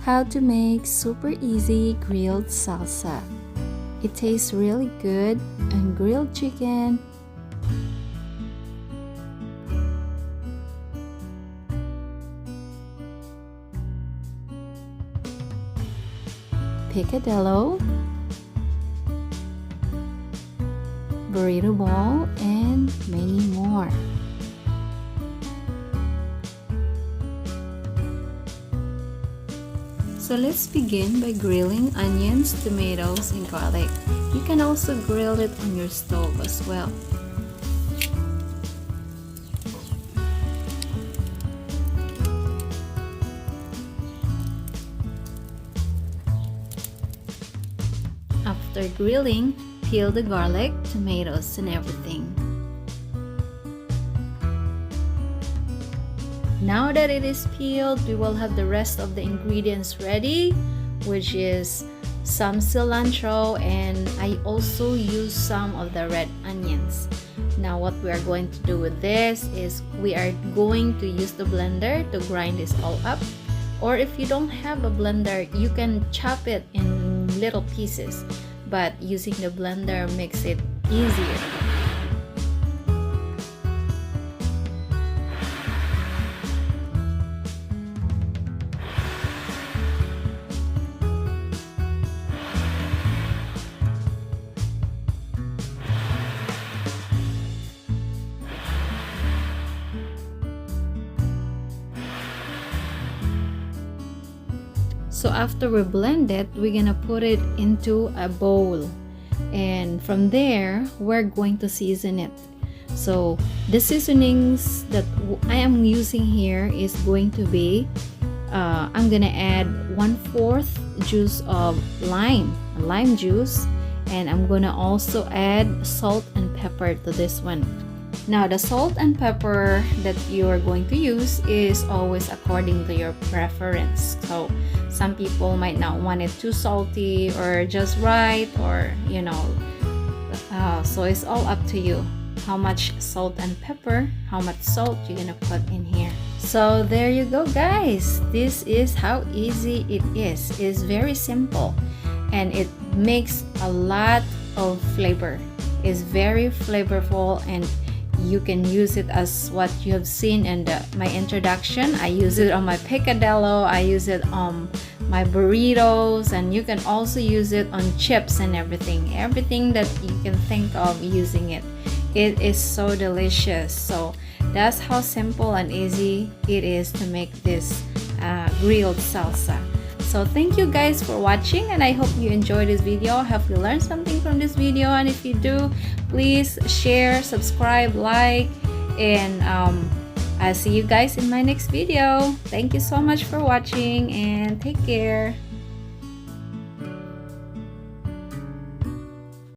How to make super easy grilled salsa. It tastes really good on grilled chicken, picadillo, burrito bowl, and many more. So let's begin by grilling onions, tomatoes, and garlic. You can also grill it on your stove as well. After grilling, peel the garlic, tomatoes, and everything. Now that it is peeled, we will have the rest of the ingredients ready, which is some cilantro, and I also use some of the red onions. Now what we are going to do with this is we are going to use the blender to grind this all up, or if you don't have a blender, you can chop it in little pieces, but using the blender makes it easier. So after we blend it, we're gonna put it into a bowl, and from there we're going to season it. So the seasonings that I am using here is going to be I'm gonna add 1/4 juice of lime juice, and I'm gonna also add salt and pepper to this one. Now the salt and pepper that you are going to use is always according to your preference. So some people might not want it too salty or just right, or so it's all up to you how much salt and pepper, how much salt you're gonna put in here. So there you go, guys. This is how easy it is. It's very simple, and it makes a lot of flavor. It's very flavorful, and you can use it as what you have seen in my introduction. I use it on my picadillo, I use it on my burritos, and you can also use it on chips and everything that you can think of using it. It is so delicious. So that's how simple and easy it is to make this grilled salsa. So thank you guys for watching, and I hope you enjoyed this video. I hope you learned something from this video, and if you do, please share, subscribe, like, and I'll see you guys in my next video. Thank you so much for watching, and take care.